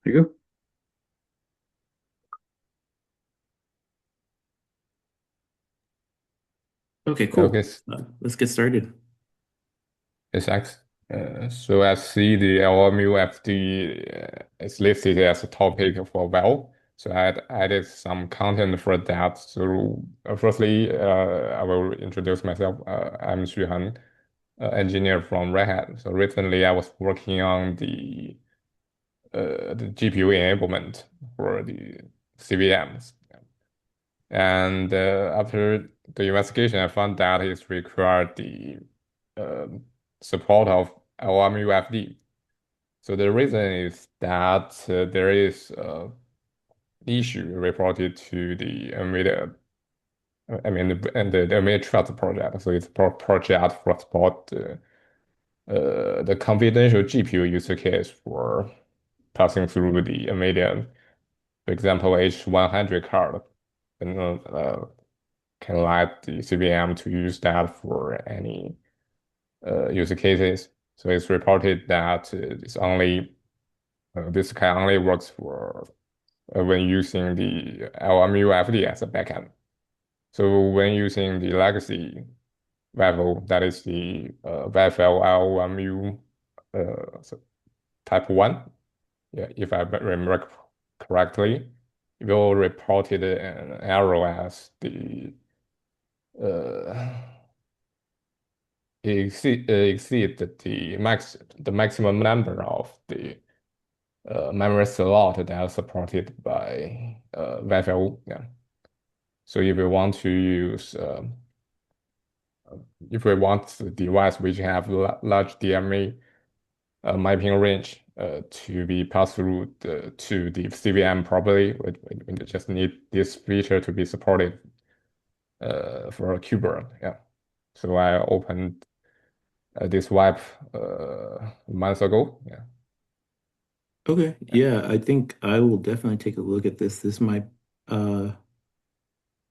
There you go. Okay, Okay, cool. Let's get started. it's X. So I see the LMUFD is listed as a topic for well. So I added some content for that. So firstly, I will introduce myself. I'm Xuhan, engineer from Red Hat. So recently I was working on the GPU enablement for the CVMs. And after the investigation, I found that it required the um, support of LMUFD. So the reason is that there is issue reported to the NVIDIA, the NVIDIA Trust project. So it's a project for support the confidential GPU use case for passing through the NVIDIA, for example, H100 card. And can let the CVM to use that for any use cases. So it's reported that this can only works for when using the LMUFD as a backend. So when using the legacy level, that is the WFL LMU so type 1, yeah, if I remember correctly, it will report it an error as uh, exceed the maximum number of the memory slot that are supported by Wi-Fi. Yeah. So if we want the device which have large DMA mapping range to be passed through to the CVM properly, we just need this feature to be supported for KubeVirt. Yeah. So I opened this web months ago. Yeah. Okay, yeah, I think I will definitely take a look at this. This might uh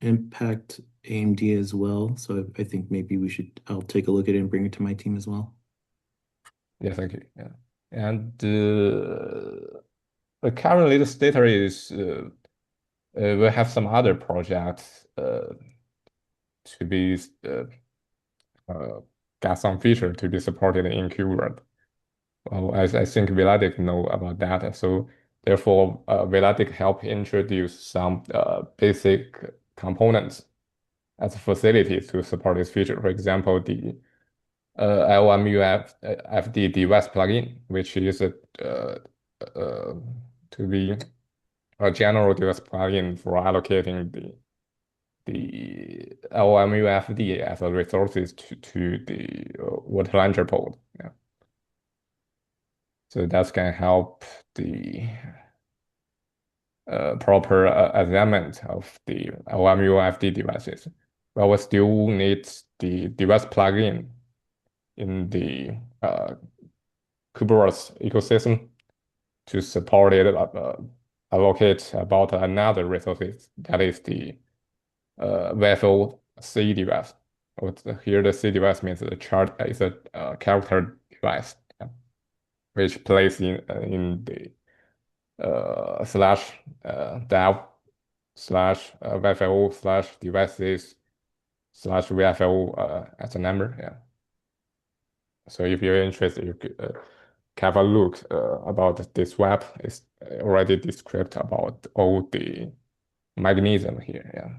impact AMD as well, so I think maybe I'll take a look at it and bring it to my team as well. Yeah, thank you. Yeah. And currently the status is we have some other projects to be uh, got some feature to be supported in KubeVirt. Well, I think Veladic know about that. So therefore, Veladic help introduce some basic components as a facility to support this feature. For example, the LMUFD device plugin, which is uh, to be a general device plugin for allocating the LMUFD as a resources to the water launcher pod. Yeah. So that can help the proper alignment of the LMUFD devices. But we still need the device plugin in the KubeVirt ecosystem to support it, allocate about another resources that is the WFO C device. Here the C device means the chart is a character device, yeah, which plays in the slash dev slash WFO slash devices slash WFO as a number. Yeah. So if you're interested, you could have a look about this web. It's already described about all the mechanism here. Yeah.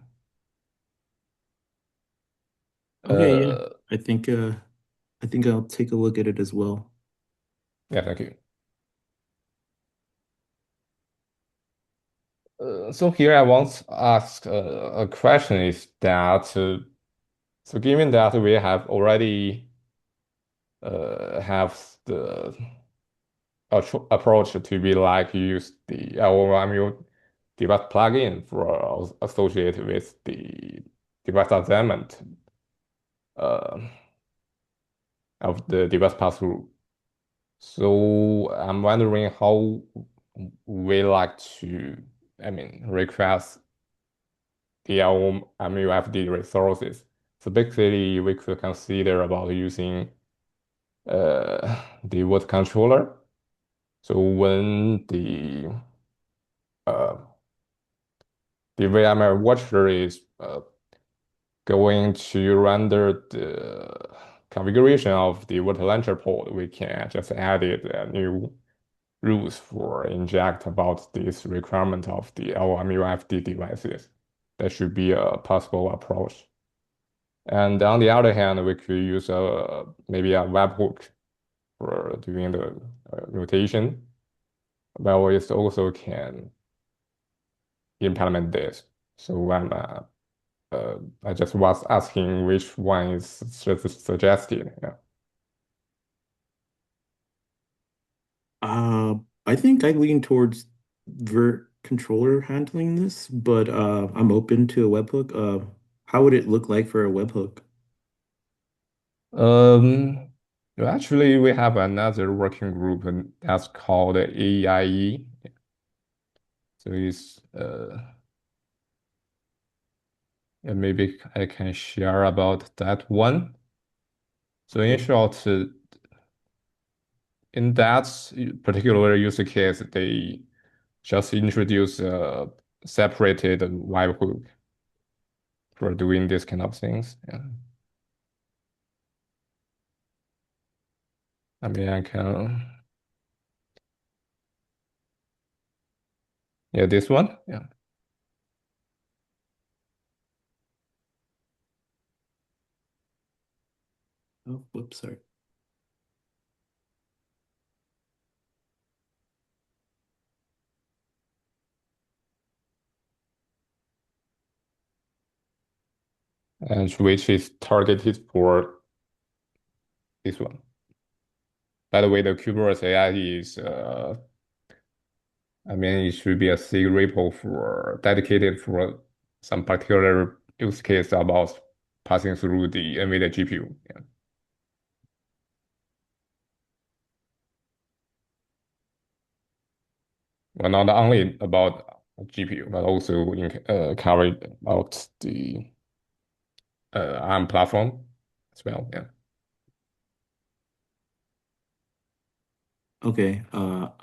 Okay, yeah. Uh, I think uh I think I'll take a look at it as well. yeah, thank you. So here I want to ask a question is that so given that we have already have the approach to be like use the LOMU device plugin for associated with the device assignment uh, of the device pass-through. So I'm wondering how we like to, request the MUFD resources. So basically, we could consider about using the word controller So when uh, the VMware watcher is going to render the configuration of the water launcher pod, we can just add it a new rules for inject about this requirement of the LMUFD devices. That should be a possible approach. And on the other hand, we could use maybe a webhook for doing the rotation, but we also can implement this. So I just was asking which one is suggested. Yeah. Uh, I think I lean towards Vert controller handling this, but I'm open to a webhook. How would it look like for a webhook? Um, well, actually, we have another working group and that's called AIE. So it's yeah, maybe I can share about that one. So in Okay. short, in that particular use case, they just introduce a separated webhook for doing this kind of things. Yeah. I mean, I can, yeah, this one. Yeah. Oh, whoops, sorry. And which is targeted for this one. By the way, the KubeVirt AI is, I mean, it should be a C repo for dedicated for some particular use case about passing through the NVIDIA GPU. Yeah. Well, not only about GPU, but also covered about the ARM platform as well. Yeah. Okay. I'm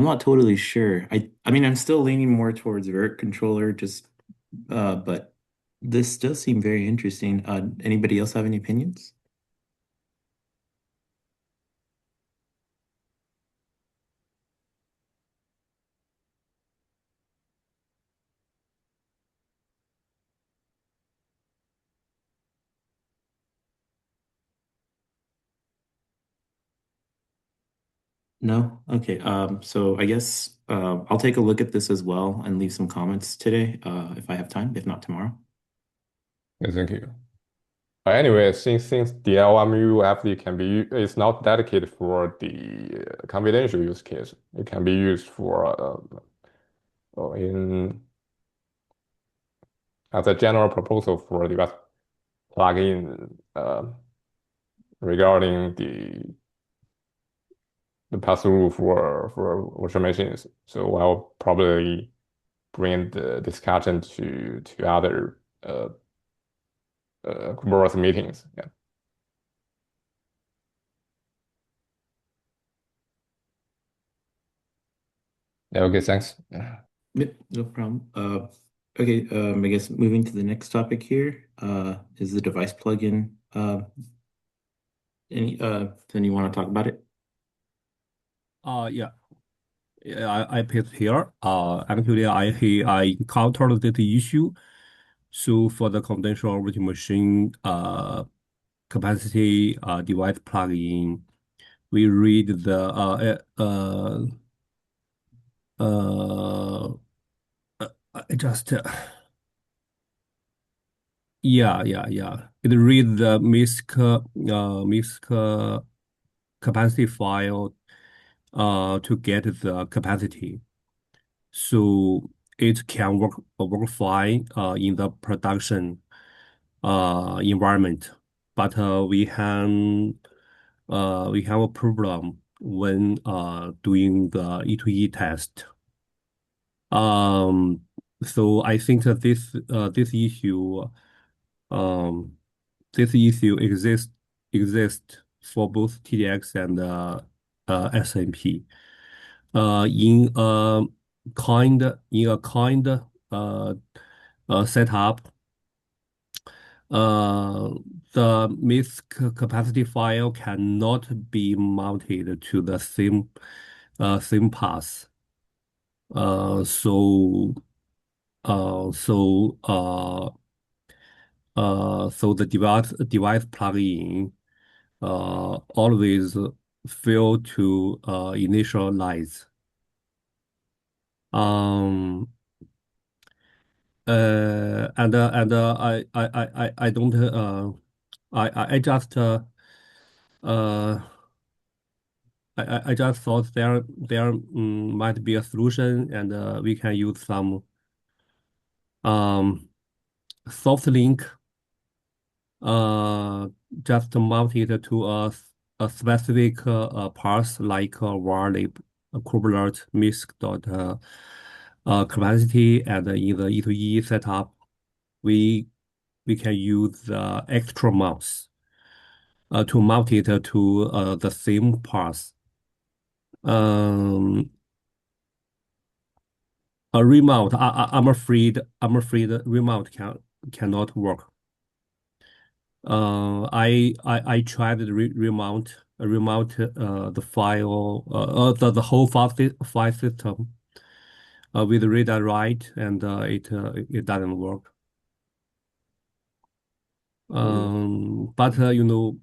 not totally sure. I mean, I'm still leaning more towards Vert controller, just but this does seem very interesting. Anybody else have any opinions? No? Okay. So I guess I'll take a look at this as well and leave some comments today, if I have time, if not tomorrow. Yeah, thank you. But anyway, since the LMU FD can be is not dedicated for the confidential use case, it can be used for in as a general proposal for device plugin regarding the pass-through for virtual machines. So I'll probably bring the discussion to other board meetings. Yeah. Yeah. Okay. Thanks. Yeah. Yep, no problem. Okay, I guess moving to the next topic here, is the device plugin. Then you want to talk about it? Yeah, yeah, I picked here. Actually, I encountered this issue. So for the conventional virtual machine, capacity device plugin, we read the uh, I just yeah. It read the MISC capacity file to get the capacity. So it can work fine in the production environment, but we have a problem when doing the E2E test. Um, so I think that um, this issue exists for both TDX and SMP. In a kind uh, setup, uh, the MISC capacity file cannot be mounted to the same path. Uh, so so so the device plugin always fail to initialize. Um, I don't I just uh I just thought there might be a solution, and we can use some um soft link uh just to mount it to a specific parse like varlib KubeVirt misc dot capacity, and in the E2E setup we we can use the extra mouse to mount it to the same parse. Um, a remount, I'm afraid remount cannot work. I tried to remount the file the whole file system with read and write, and it doesn't work. Oh, But the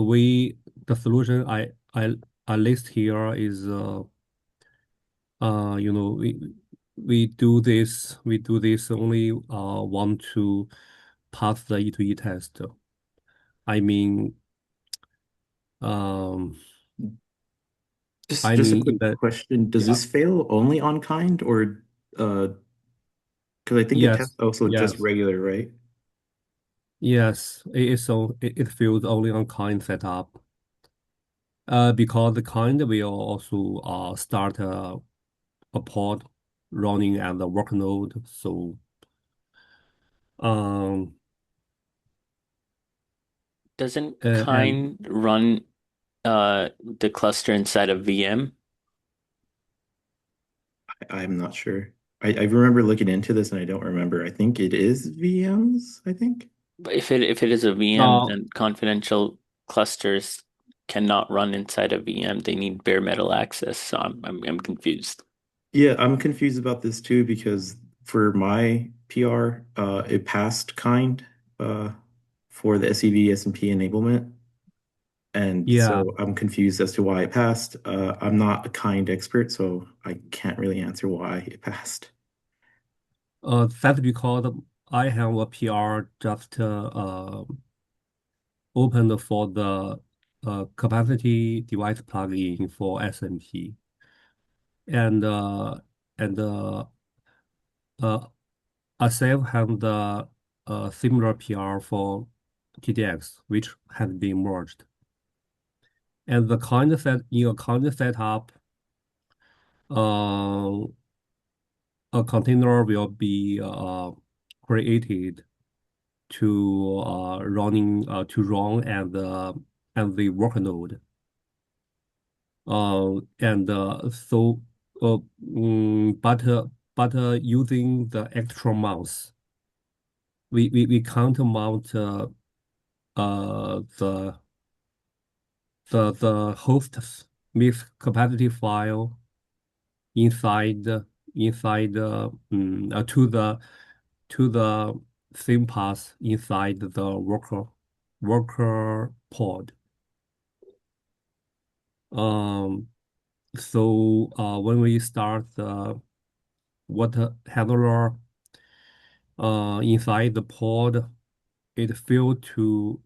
way the solution I list here is you know we do this only want to pass the E2E test. I mean um just a quick in the question. Does yeah this fail only on kind or uh because I think it tests yes also just yes regular, right? yes it is so it feels only on kind setup because the kind will also start a pod running at the work node. So um Doesn't and kind run the cluster inside of VM? I'm not sure. I remember looking into this and I don't remember. I think it is VMs, I think. But if it is a VM, uh, then confidential clusters cannot run inside a VM. They need bare metal access. So I'm confused. Yeah, I'm confused about this too because for my PR, it passed kind uh for the SEV SMP enablement. And yeah so I'm confused as to why it passed. I'm not a kind expert, so I can't really answer why it passed. that's because I have a PR just opened for the capacity device plugin for SMP, and and Asave have the similar PR for GDX, which has been merged. And the kind set in a kind setup, uh, a container will be created to run and the work node. And so uh, but using the extra mouse, we can't mount the the host's mix capacity file inside to the same path inside the worker pod. Um, so when we start the water handler inside the pod, it failed to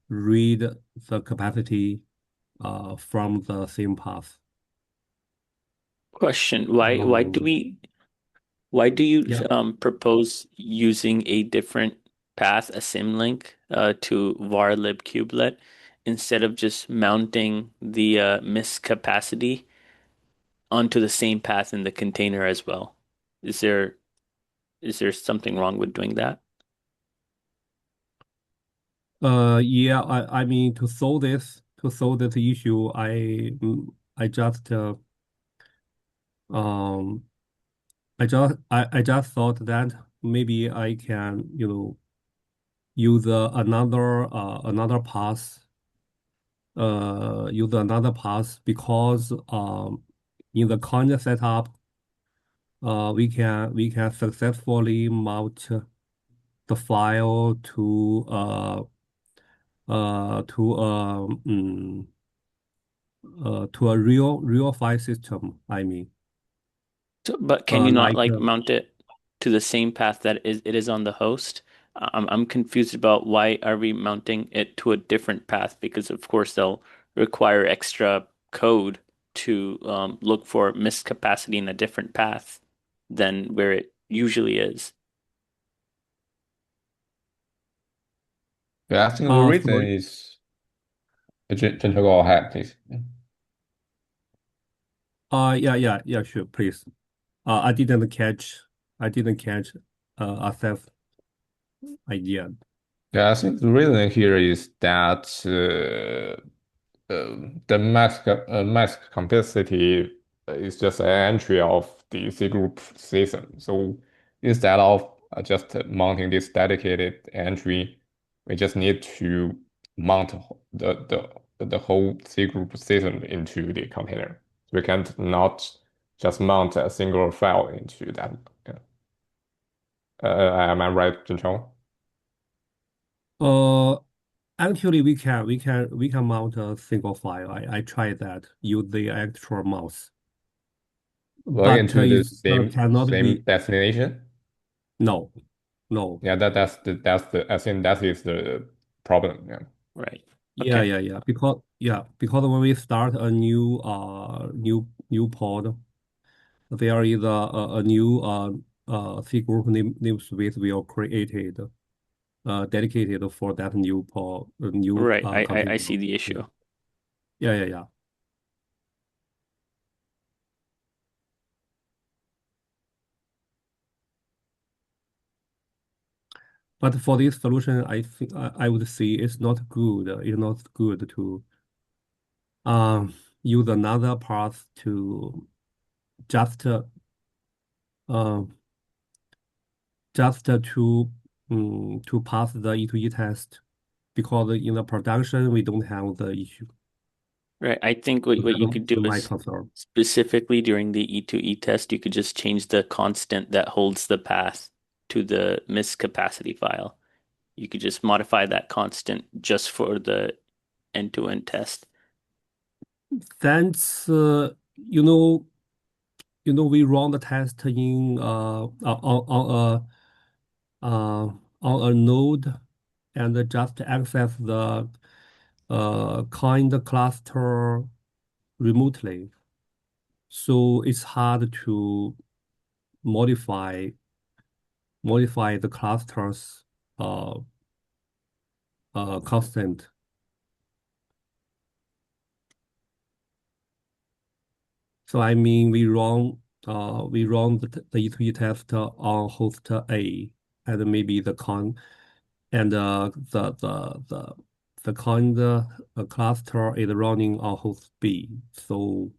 read the capacity from the same path. Question: Um, why do you yeah. propose using a different path, a symlink, to varlib kubelet instead of just mounting the miss capacity onto the same path in the container as well? Is there is there something wrong with doing that? Yeah, I mean to solve this, to solve this issue, I just um I just thought that maybe I can, use another path, because in the current setup, we can successfully mount the file to a real file system. I mean, So, but can you not like like mount it to the same path that it is on the host? I'm confused about why are we mounting it to a different path because of course they'll require extra code to look for missed capacity in a different path than where it usually is. Yeah, I think the reason sorry. is Gentle, go ahead, please. Yeah, sure, please. I didn't catch. I didn't catch Asaf's idea. Yeah, I think the reason here is that the max complexity is just an entry of the C group system. So instead of just mounting this dedicated entry, we just need to mount the whole C group system into the container. We can't not just mount a single file into that. Yeah. Am I right, Junchong? Uh, Actually, we can mount a single file. I tried that. Use the actual mouse, Going but into the it cannot same be. destination? No, no. Yeah, that's the I think that is the problem. Yeah. Right. Yeah, Okay. yeah, yeah. Because when we start a new pod, there is a new C group namespace we are created dedicated for that new pod, new Right. I container. see the Yeah, issue. yeah. But for this solution, I think I would say it's not good. It's not good to um use another path to just um to pass the E2E test, because in the production we don't have the issue. Right. I think what you could do My is concern. specifically during the E2E test, you could just change the constant that holds the path to the missed capacity file. You could just modify that constant just for the end-to-end test. That's we run the test in on a node and just access the kind cluster remotely. So it's hard to modify the clusters uh, constant. So I mean, we run the E2E test on host A, and maybe the kind cluster is running on host B. So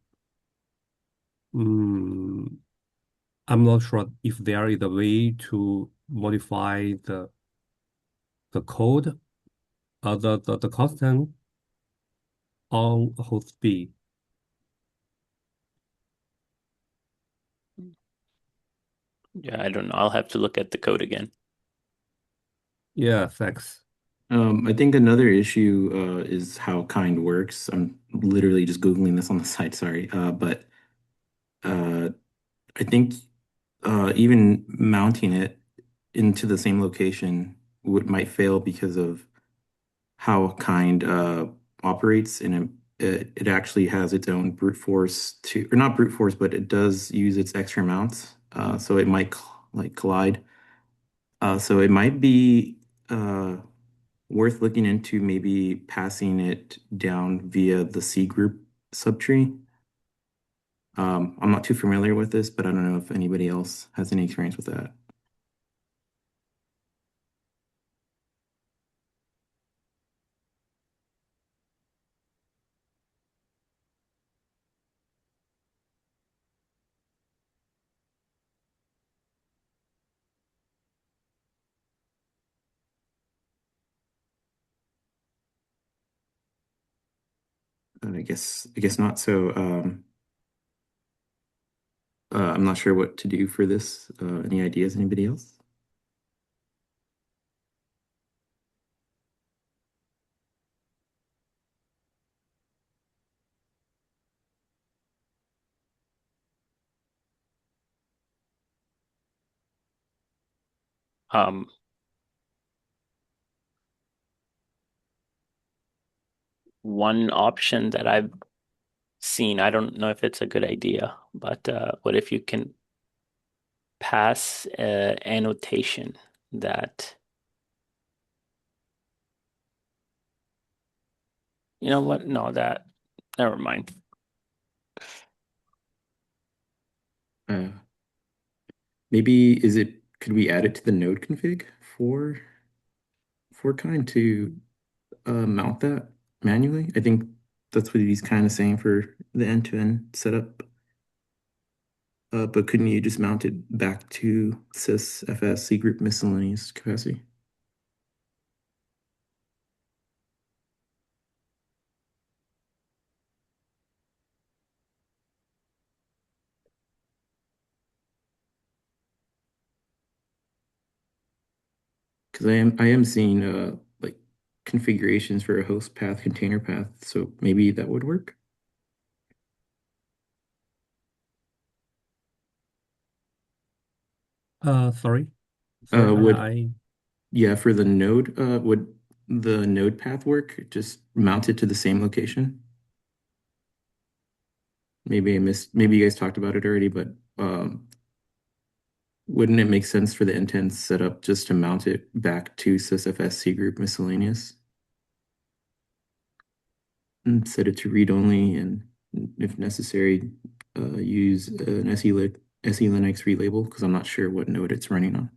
mm, I'm not sure if there is a way to modify the code, the constant on host B. Yeah, I don't know. I'll have to look at the code again. Yeah, thanks. I think another issue is how kind works. I'm literally just Googling this on the site, sorry. But uh, I think even mounting it into the same location might fail because of how kind operates, and it actually has its own brute force to, or not brute force, but it does use its extra mounts. So it might like collide. So it might be worth looking into maybe passing it down via the C group subtree. I'm not too familiar with this, but I don't know if anybody else has any experience with that. I guess not. So I'm not sure what to do for this. Any ideas? Anybody else? Um, one option that I've seen, I don't know if it's a good idea, but what if you can pass annotation that, you know what? No, that, never mind. Uh, maybe is it? Could we add it to the node config for kind to mount that manually? I think that's what he's kind of saying for the end-to-end setup. But couldn't you just mount it back to sys fs C group miscellaneous capacity? Because I am seeing like configurations for a host path, container path, so maybe that would work. Sorry. Uh, Sorry, would I Yeah, for the node, would the node path work just mounted to the same location? Maybe I missed, maybe you guys talked about it already, but wouldn't it make sense for the intent setup just to mount it back to sysfs C group miscellaneous and set it to read only, and if necessary, use an SE Linux relabel because I'm not sure what node it's running on.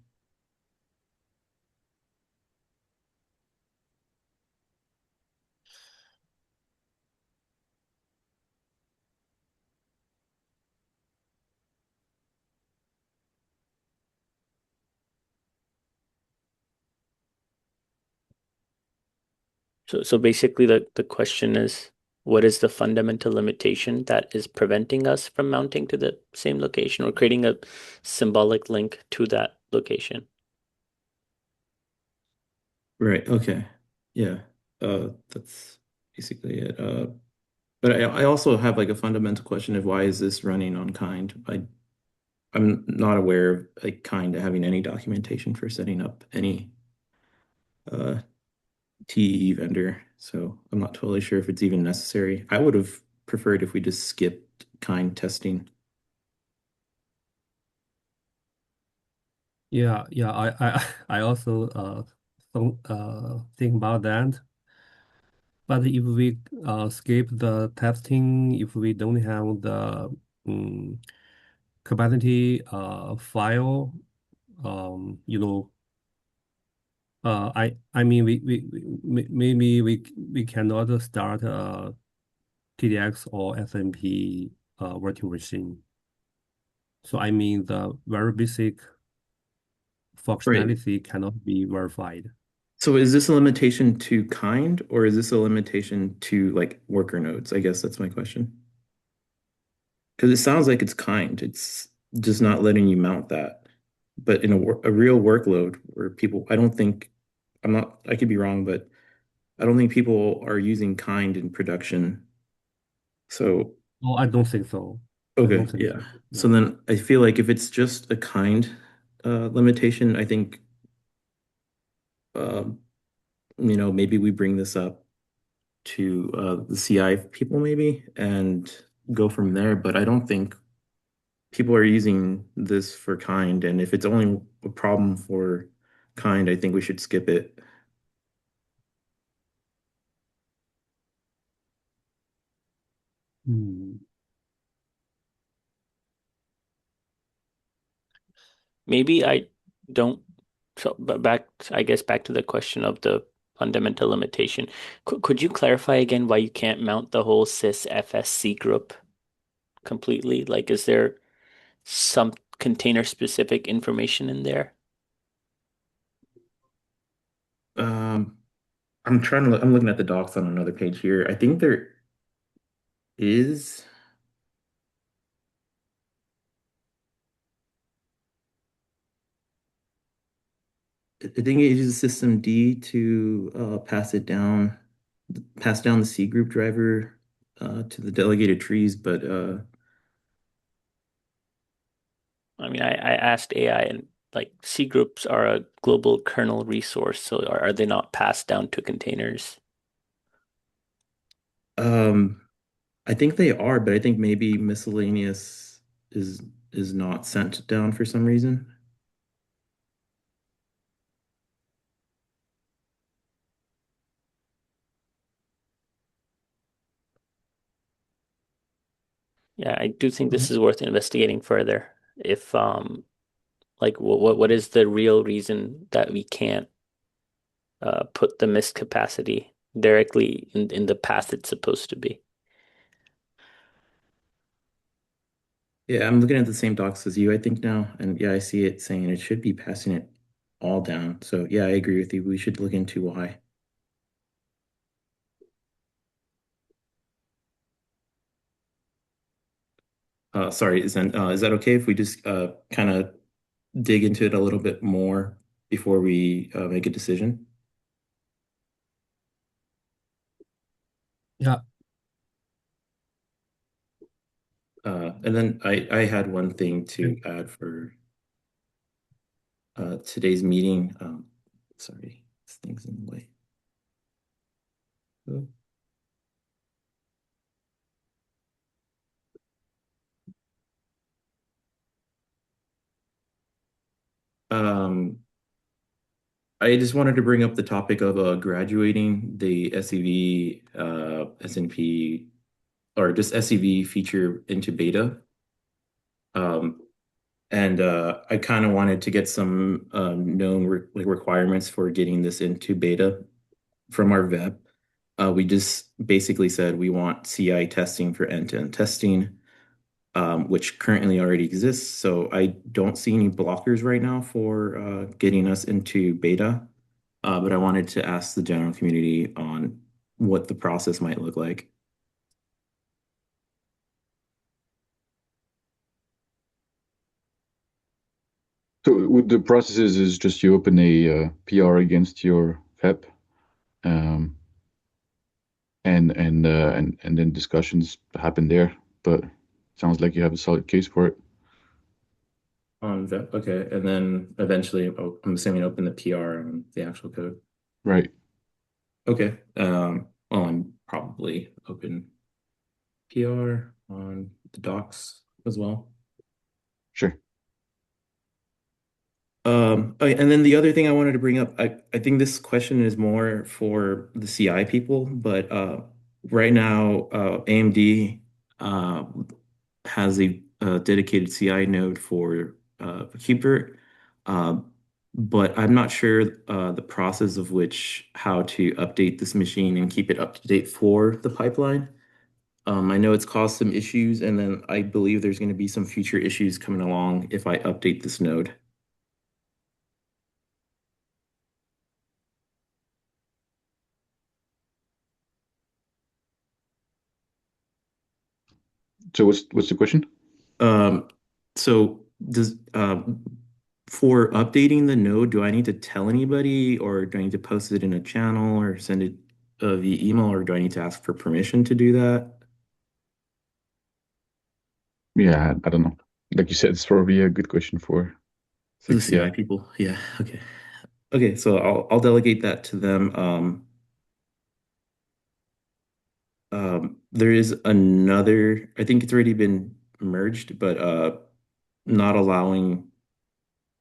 So basically the question is, what is the fundamental limitation that is preventing us from mounting to the same location or creating a symbolic link to that location? Right. Okay. Yeah. That's basically it. But I also have like a fundamental question of why is this running on kind? I'm not aware of like kind having any documentation for setting up any uh TE vendor, so I'm not totally sure if it's even necessary. I would have preferred if we just skipped kind testing. yeah, I also think about that. But if we skip the testing, if we don't have the um, capacity file, you know, I mean maybe we cannot start TDX or SMP virtual machine. So I mean the very basic Right. functionality cannot be verified. So is this a limitation to kind or is this a limitation to like worker nodes? I guess that's my question. Because it sounds like it's kind. It's just not letting you mount that. But in a real workload where people, I don't think, I could be wrong, but I don't think people are using kind in production. So, Oh, I don't think so. I don't okay, think yeah. so. So Yeah. then I feel like if it's just a kind limitation, I think, uh, maybe we bring this up to the CI people maybe and go from there. But I don't think people are using this for kind. And if it's only a problem for kind, I think we should skip it. Hmm. Maybe I don't. So, but back, I guess back to the question of the fundamental limitation. Could you clarify again why you can't mount the whole sys FSC group completely? Like, is there some container specific information in there? Um, I'm looking at the docs on another page here. I think there. is, I think it uses system D to pass down the C group driver to the delegated trees, but I mean, I asked AI and like C groups are a global kernel resource, so are they not passed down to containers? um, I think they are, but I think maybe miscellaneous is is not sent down for some reason. Yeah, I do think this is worth investigating further. If like what is the real reason that we can't put the missed capacity directly in the path it's supposed to be? Yeah, I'm looking at the same docs as you, I think now, and yeah, I see it saying it should be passing it all down. So yeah, I agree with you. We should look into why. Sorry, is that okay if we just kind of dig into it a little bit more before we make a decision? Yeah, And then I had one thing to add for today's meeting. Sorry, this thing's in the way. Oh. Um, I just wanted to bring up the topic of graduating the SEV, SNP, or just SEV feature into beta. Um, and I kind of wanted to get some known requirements for getting this into beta from our VEP. We just basically said we want CI testing for end-to-end testing, which currently already exists. So I don't see any blockers right now for getting us into beta. But I wanted to ask the general community on what the process might look like. So with the processes is just you open a PR against your FEP, um, and then discussions happen there. But sounds like you have a solid case for it. On the, okay, and then eventually, I'm assuming open the PR on the actual code. Right. Okay, well, I'm probably open PR on the docs as well. Sure. Okay, and then the other thing I wanted to bring up, I think this question is more for the CI people, but right now AMD uh, has a dedicated CI node for KubeVirt, uh, but I'm not sure the process of which how to update this machine and keep it up to date for the pipeline. I know it's caused some issues, and then I believe there's going to be some future issues coming along if I update this node. So what's the question? Um, so does for updating the node, do I need to tell anybody or do I need to post it in a channel or send it via email or do I need to ask for permission to do that? Yeah, I don't know. Like you said, it's probably a good question for For the CI. CI people. Yeah, okay. Okay, so I'll delegate that to them. There is another, I think it's already been merged, but not allowing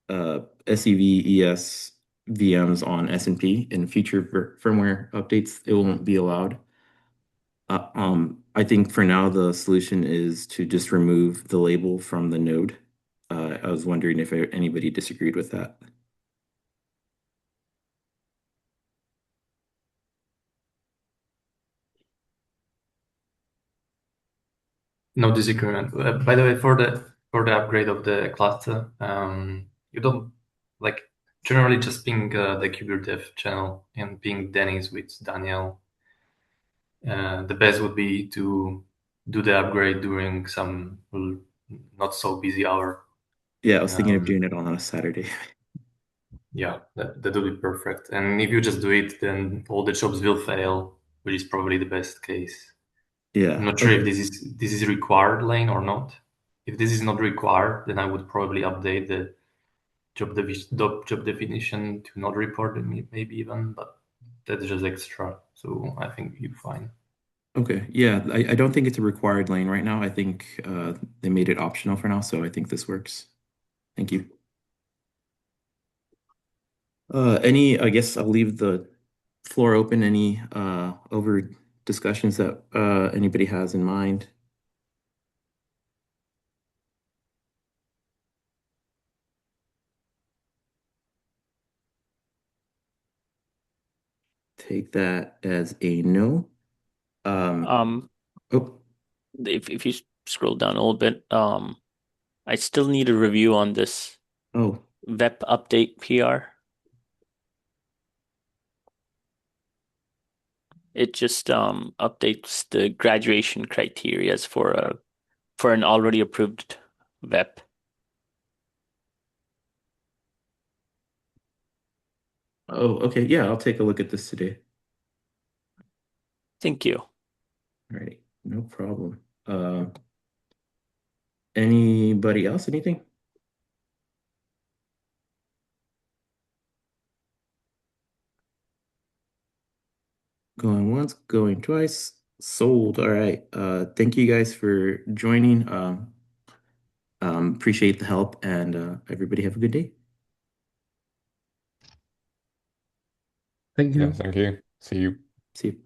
SEV VMs on S&P in future firmware updates, it won't be allowed. I think for now the solution is to just remove the label from the node. I was wondering if anybody disagreed with that. No disagreement. By the way, for the upgrade of the cluster, you don't like generally just ping the KubeVirt dev channel and ping Dennis with Daniel. The best would be to do the upgrade during some not so busy hour. Yeah, I was thinking of Um, doing it on a Saturday. yeah, that would be perfect. And if you just do it, then all the jobs will fail, which is probably the best case. I'm Yeah. not sure if Okay. this is required lane or not. If this is not required, then I would probably update the job definition to not report them, maybe even, but that's just extra. So I think you're fine. Okay. Yeah, I don't think it's a required lane right now. I think they made it optional for now, so I think this works. Thank you. I guess I'll leave the floor open. Any over discussions that anybody has in mind? Take that as a no. Um, Oh, if you scroll down a little bit, I still need a review on this oh, VEP update PR. It just updates the graduation criteria for an already approved VEP. oh, okay. Yeah, I'll take a look at this today. Thank you. All right, no problem. Anybody else? Anything? Going once, going twice. Sold. All right. Thank you guys for joining. Appreciate the help and everybody have a good day. Thank Yeah, you. thank you. See you. See you.